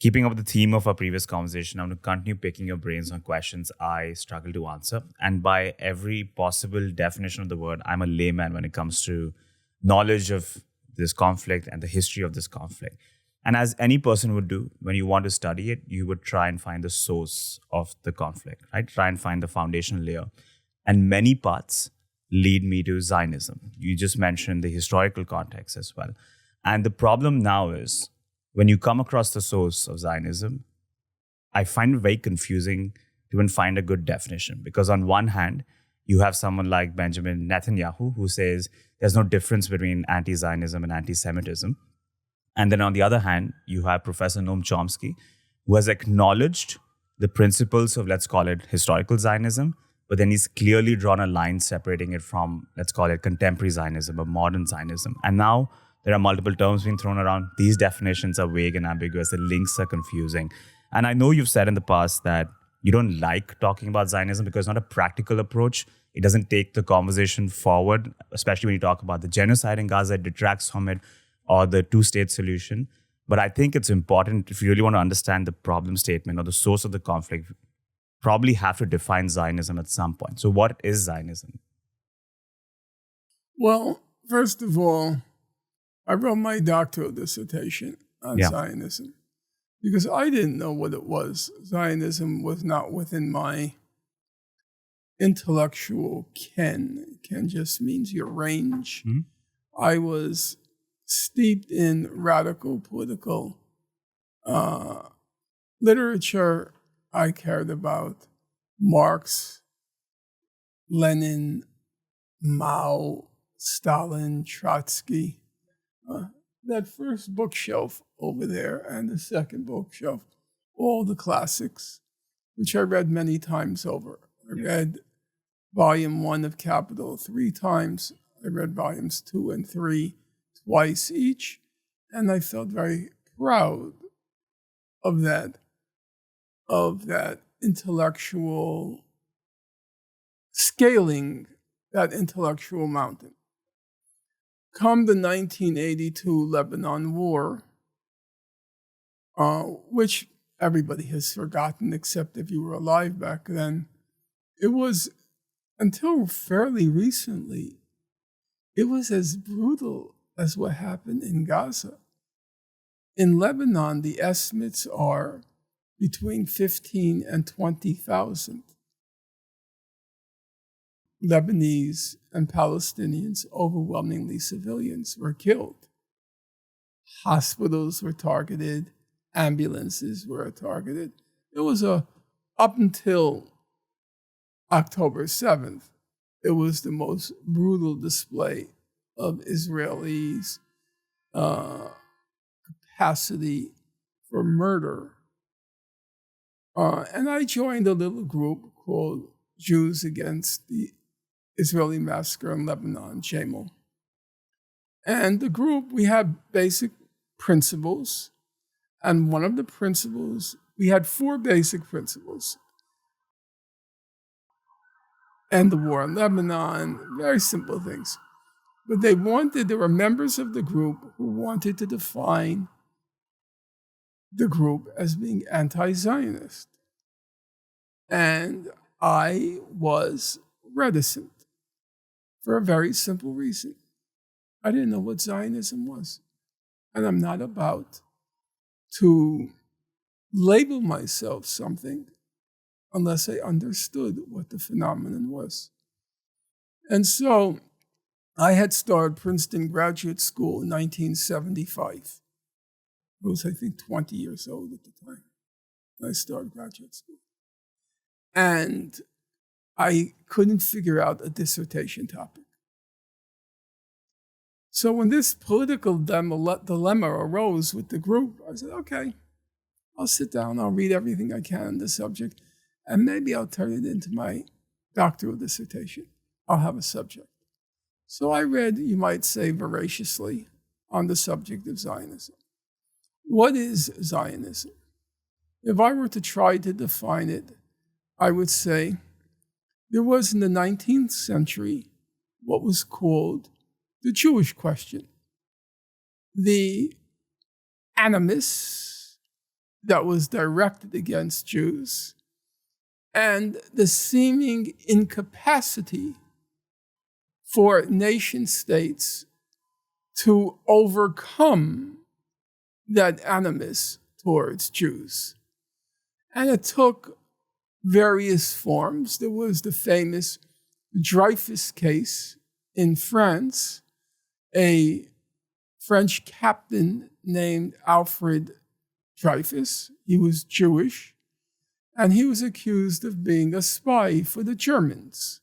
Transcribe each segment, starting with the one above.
Keeping up with the theme of our previous conversation, I'm going to continue picking your brains on questions I struggle to answer. And by every possible definition of the word, I'm a layman when it comes to knowledge of this conflict and the history of this conflict. And as any person would do, when you want to study it, you would try and find the source of the conflict, right? Try and find the foundational layer. And many paths lead me to Zionism. You just mentioned the historical context as well. And the problem now is, when you come across the source of Zionism, I find it very confusing to even find a good definition. Because on one hand, you have someone like Benjamin Netanyahu who says there's no difference between anti-Zionism and anti-Semitism. And then on the other hand, you have Professor Noam Chomsky, who has acknowledged the principles of, let's call it, historical Zionism, but then he's clearly drawn a line separating it from, let's call it, contemporary Zionism or modern Zionism. And now there are multiple terms being thrown around. These definitions are vague and ambiguous. The links are confusing. And I know you've said in the past that you don't like talking about Zionism because it's not a practical approach. It doesn't take the conversation forward, especially when you talk about the genocide in Gaza. It detracts from it, or the two-state solution. But I think it's important, if you really want to understand the problem statement or the source of the conflict, probably have to define Zionism at some point. So what is Zionism? Well, first of all, I wrote my doctoral dissertation on Zionism because I didn't know what it was. Zionism was not within my intellectual ken. Ken just means your range. Mm-hmm. I was steeped in radical political literature. I cared about Marx, Lenin, Mao, Stalin, Trotsky. That first bookshelf over there and the second bookshelf, all the classics, which I read many times over. I read Volume 1 of Capital 3 times. I read Volumes 2 and 3 twice each, and I felt very proud of that intellectual scaling, that intellectual mountain. Come the 1982 Lebanon War, which everybody has forgotten except if you were alive back then, it was, until fairly recently, it was as brutal as what happened in Gaza. In Lebanon, the estimates are between 15 and 20,000 Lebanese and Palestinians, overwhelmingly civilians, were killed. Hospitals were targeted, ambulances were targeted. It was up until October 7th, it was the most brutal display of Israelis' capacity for murder. And I joined a little group called Jews Against the Israeli Massacre in Lebanon, JAMAL. And the group, we had basic principles. And one of the principles, we had 4 basic principles. End the war in Lebanon, very simple things. But there were members of the group who wanted to define the group as being anti-Zionist. And I was reticent for a very simple reason. I didn't know what Zionism was. And I'm not about to label myself something unless I understood what the phenomenon was. And so I had started Princeton Graduate School in 1975. I was, I think, 20 years old at the time when I started graduate school. And I couldn't figure out a dissertation topic. So when this political dilemma arose with the group, I said, okay, I'll sit down, I'll read everything I can on the subject, and maybe I'll turn it into my doctoral dissertation. I'll have a subject. So I read, you might say voraciously, on the subject of Zionism. What is Zionism? If I were to try to define it, I would say there was in the 19th century what was called the Jewish question. The animists, that was directed against Jews, and the seeming incapacity for nation states to overcome that animus towards Jews. And it took various forms. There was the famous Dreyfus case in France. A French captain named Alfred Dreyfus, he was Jewish, and he was accused of being a spy for the Germans.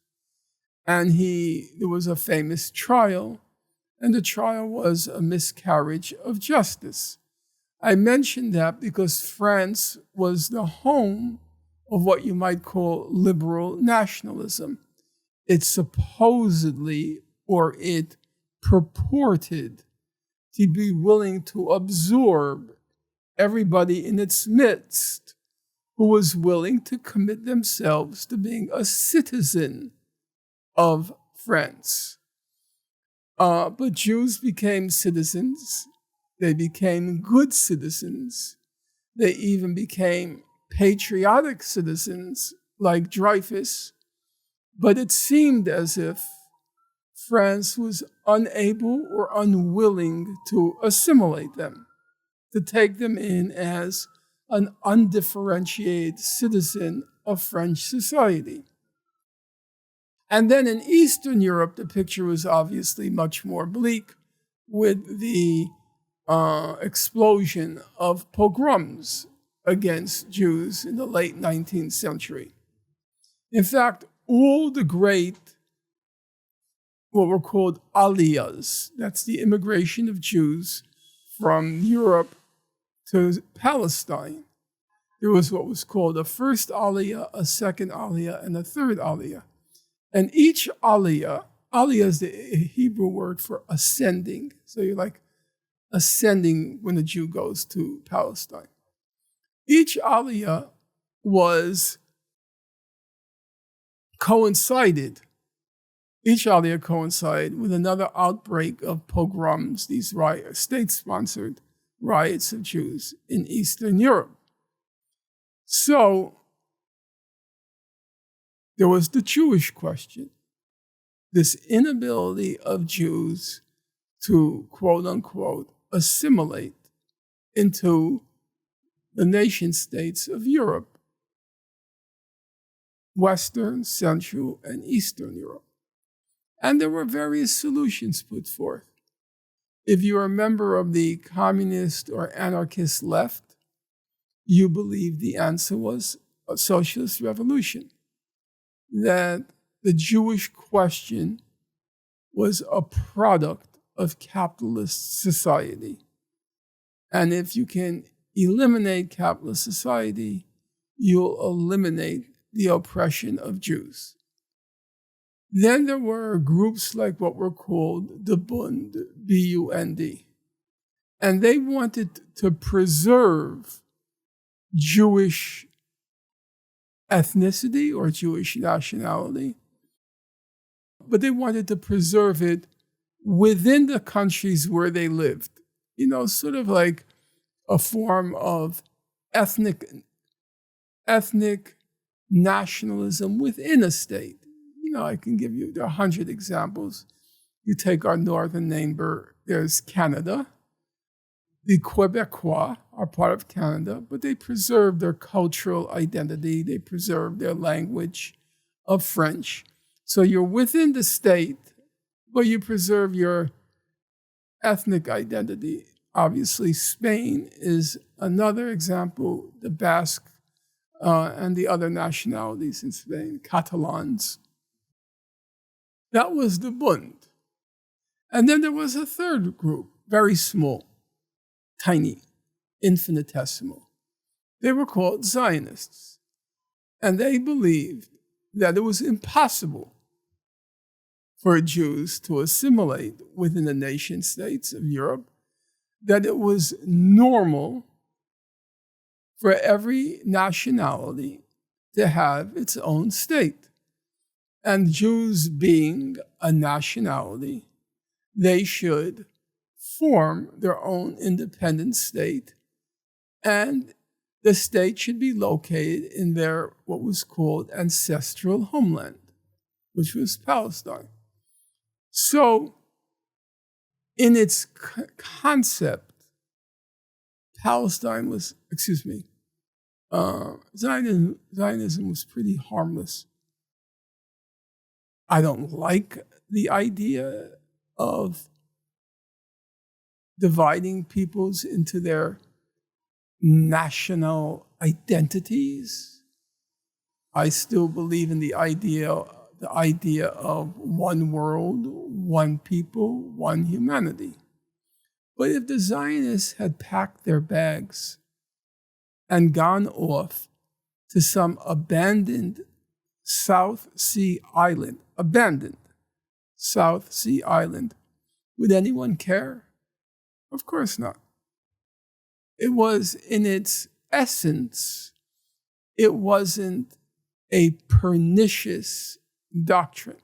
And there was a famous trial, and the trial was a miscarriage of justice. I mention that because France was the home of what you might call liberal nationalism. It supposedly, or it purported to be willing to absorb everybody in its midst who was willing to commit themselves to being a citizen of France. But Jews became citizens. They became good citizens. They even became patriotic citizens like Dreyfus. But it seemed as if France was unable or unwilling to assimilate them, to take them in as an undifferentiated citizen of French society. And then in Eastern Europe, the picture was obviously much more bleak, with the explosion of pogroms against Jews in the late 19th century. In fact, all the great, what were called aliyahs, that's the immigration of Jews from Europe to Palestine. There was what was called a first aliyah, a second aliyah, and a third aliyah. And each aliyah is the Hebrew word for ascending. So you're like ascending when a Jew goes to Palestine. Each aliyah coincided with another outbreak of pogroms, these state-sponsored riots of Jews in Eastern Europe. So there was the Jewish question, this inability of Jews to, quote unquote, assimilate into the nation states of Europe, Western, Central, and Eastern Europe. And there were various solutions put forth. If you're a member of the communist or anarchist left, you believe the answer was a socialist revolution, that the Jewish question was a product of capitalist society. And if you can eliminate capitalist society, you'll eliminate the oppression of Jews. Then there were groups like what were called the Bund, B-U-N-D. And they wanted to preserve Jewish ethnicity or Jewish nationality, but they wanted to preserve it within the countries where they lived. You know, sort of like a form of ethnic nationalism within a state. You know, I can give you 100 examples. You take our northern neighbor, there's Canada. The Quebecois are part of Canada, but they preserve their cultural identity. They preserve their language of French. So you're within the state, but you preserve your ethnic identity. Obviously, Spain is another example, the Basque and the other nationalities in Spain, Catalans. That was the Bund. And then there was a third group, very small, tiny, infinitesimal. They were called Zionists. And they believed that it was impossible for Jews to assimilate within the nation states of Europe, that it was normal for every nationality to have its own state. And Jews being a nationality, they should form their own independent state. And the state should be located in their what was called ancestral homeland, which was Palestine. So, in its concept, Palestine was, Zionism was pretty harmless. I don't like the idea of dividing peoples into their national identities. I still believe in the idea of one world, one people, one humanity. But if the Zionists had packed their bags and gone off to some abandoned South Sea island, would anyone care? Of course not. It was in its essence, it wasn't a pernicious doctrine.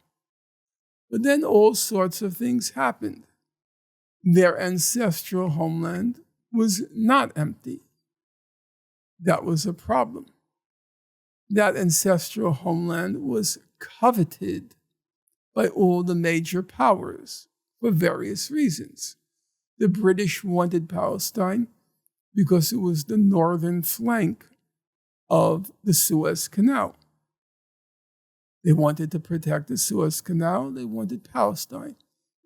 But then all sorts of things happened. Their ancestral homeland was not empty. That was a problem. That ancestral homeland was coveted by all the major powers for various reasons. The British wanted Palestine because it was the northern flank of the Suez Canal. They wanted to protect the Suez Canal. They wanted Palestine.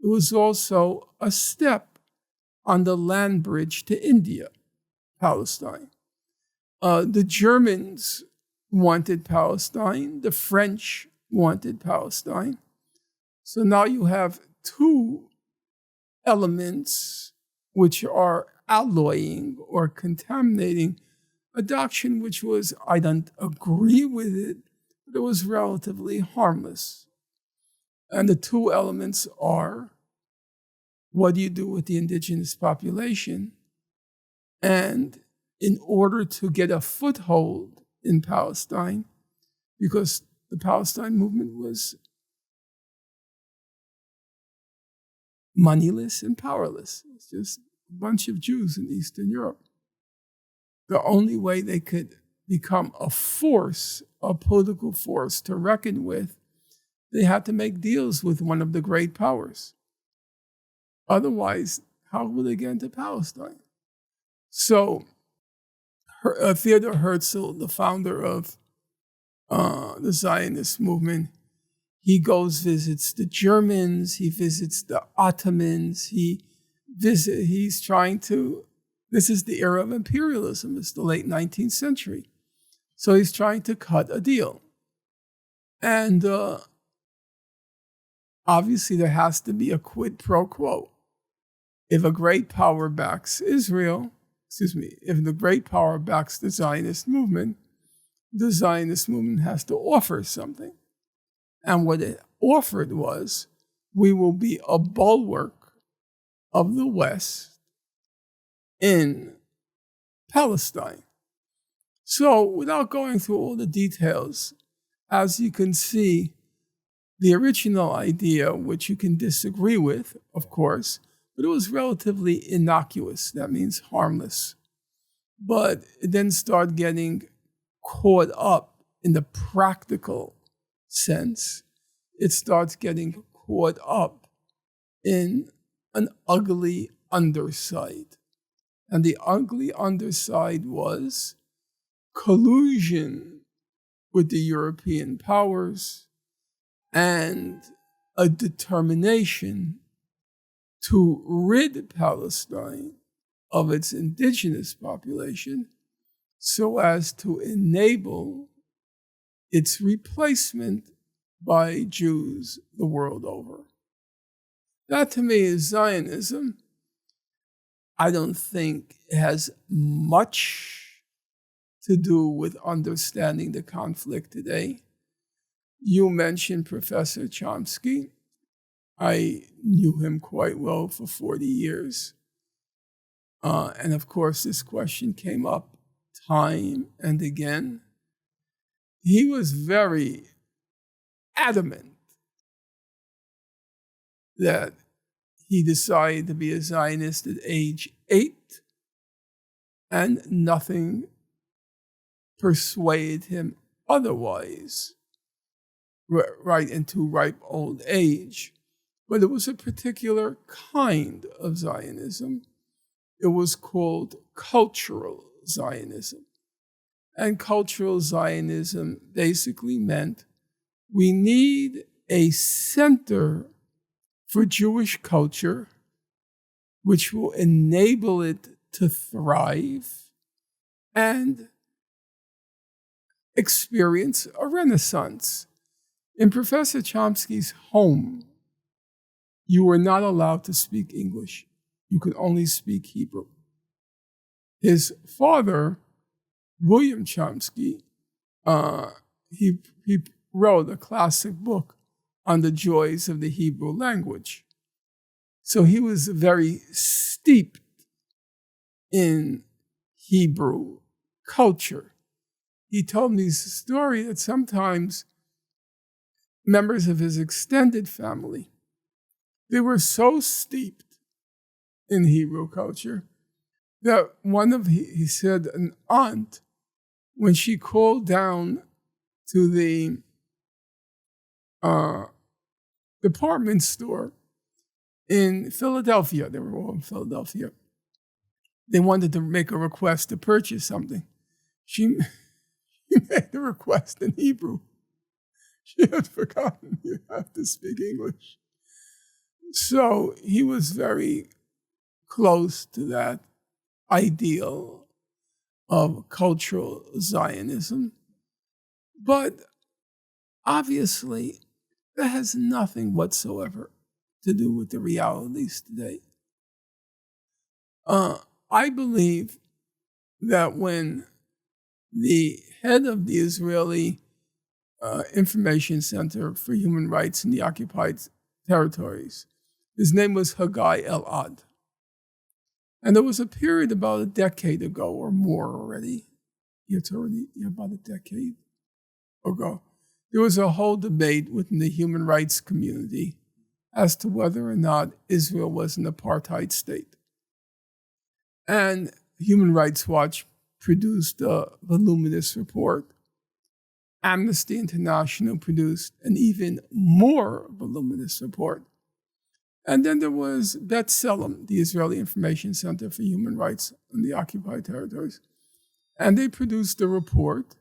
It was also a step on the land bridge to India, Palestine. The Germans wanted Palestine. The French wanted Palestine. So now you have two elements which are alloying or contaminating a doctrine which was, I don't agree with it, but it was relatively harmless. And the two elements are, what do you do with the indigenous population? And in order to get a foothold in Palestine, because the Palestine movement was moneyless and powerless. It's just a bunch of Jews in Eastern Europe. The only way they could become a force, a political force to reckon with, they had to make deals with one of the great powers. Otherwise, how will they get into Palestine? So, Theodor Herzl, the founder of the Zionist movement, he visits the Germans, he visits the Ottomans, this is the era of imperialism, it's the late 19th century. So he's trying to cut a deal. And obviously there has to be a quid pro quo. If a great power backs if the great power backs the Zionist movement has to offer something. And what it offered was, we will be a bulwark of the West in Palestine. So without going through all the details, as you can see, the original idea, which you can disagree with, of course, but it was relatively innocuous. That means harmless. But it then started getting caught up in the practical sense. It starts getting caught up in an ugly underside. And the ugly underside was collusion with the European powers and a determination to rid Palestine of its indigenous population so as to enable its replacement by Jews the world over. That to me is Zionism. I don't think it has much to do with understanding the conflict today. You mentioned Professor Chomsky. I knew him quite well for 40 years. And of course, this question came up time and again. He was very adamant that he decided to be a Zionist at age 8 and nothing persuade him otherwise right into ripe old age. But it was a particular kind of Zionism. It was called cultural Zionism. And cultural Zionism basically meant we need a center for Jewish culture which will enable it to thrive and experience a renaissance. In Professor Chomsky's home, you were not allowed to speak English. You could only speak Hebrew. His father, William Chomsky, he wrote a classic book on the joys of the Hebrew language. So he was very steeped in Hebrew culture. He told me this story that sometimes members of his extended family, they were so steeped in Hebrew culture that he said, an aunt, when she called down to the department store in Philadelphia, they were all in Philadelphia, they wanted to make a request to purchase something. She made the request in Hebrew. She had forgotten you have to speak English. So he was very close to that ideal of cultural Zionism. But obviously, that has nothing whatsoever to do with the realities today. I believe that when the head of the Israeli Information Center for Human Rights in the occupied territories, his name was Haggai Elad. And there was a period about a decade ago or more already, about a decade ago, there was a whole debate within the human rights community as to whether or not Israel was an apartheid state. And Human Rights Watch produced a voluminous report. Amnesty International produced an even more voluminous report. And then there was B'Tselem, the Israeli Information Center for Human Rights in the occupied territories. And they produced a report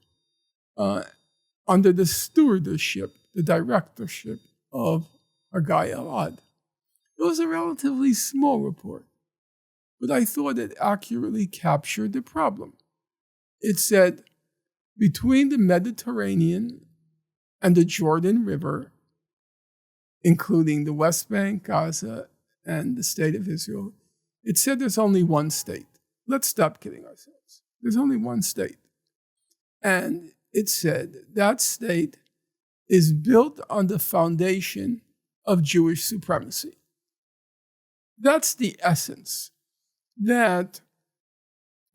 under the stewardship, the directorship of Haggai Elad. It was a relatively small report, but I thought it accurately captured the problem. It said, between the Mediterranean and the Jordan River, including the West Bank, Gaza, and the state of Israel, it said there's only one state. Let's stop kidding ourselves. There's only one state. And it said that state is built on the foundation of Jewish supremacy. That's the essence. That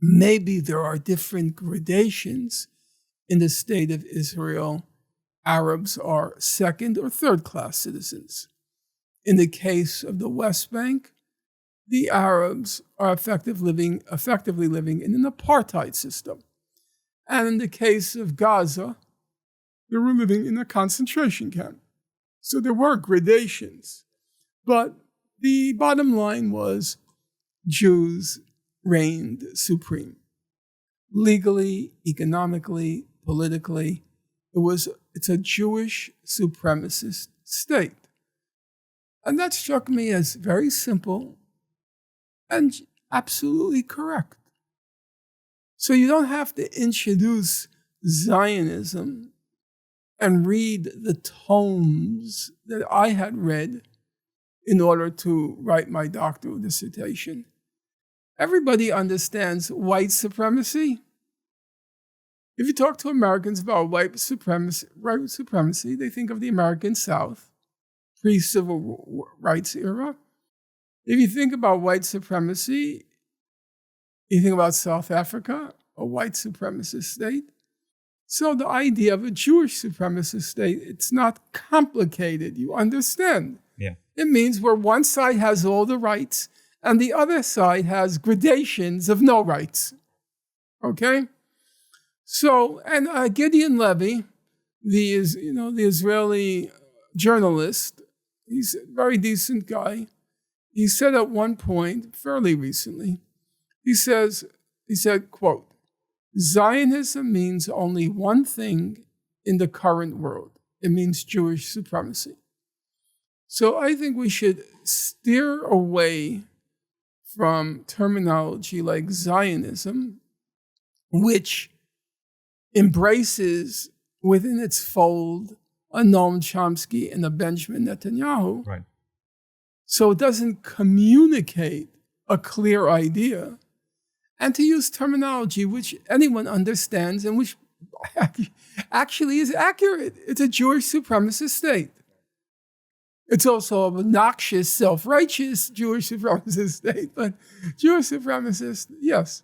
maybe there are different gradations in the state of Israel. Arabs are second or third class citizens. In the case of the West Bank, the Arabs are effectively living in an apartheid system. And in the case of Gaza, they were living in a concentration camp. So there were gradations. But the bottom line was Jews reigned supreme. Legally, economically, politically, it's a Jewish supremacist state. And that struck me as very simple and absolutely correct. So you don't have to introduce Zionism and read the tomes that I had read in order to write my doctoral dissertation. Everybody understands white supremacy. If you talk to Americans about white supremacy, they think of the American South, pre-civil rights era. If you think about white supremacy, you think about South Africa, a white supremacist state. So the idea of a Jewish supremacist state, it's not complicated, you understand. Yeah. It means where one side has all the rights and the other side has gradations of no rights. Okay? So, and Gideon Levy, the Israeli journalist, he's a very decent guy. He said at one point, fairly recently, he said, quote, Zionism means only one thing in the current world. It means Jewish supremacy. So I think we should steer away from terminology like Zionism, which embraces within its fold a Noam Chomsky and a Benjamin Netanyahu. Right. So it doesn't communicate a clear idea, and to use terminology which anyone understands and which actually is accurate. It's a Jewish supremacist state. It's also an obnoxious, self-righteous Jewish supremacist state, but Jewish supremacist, yes.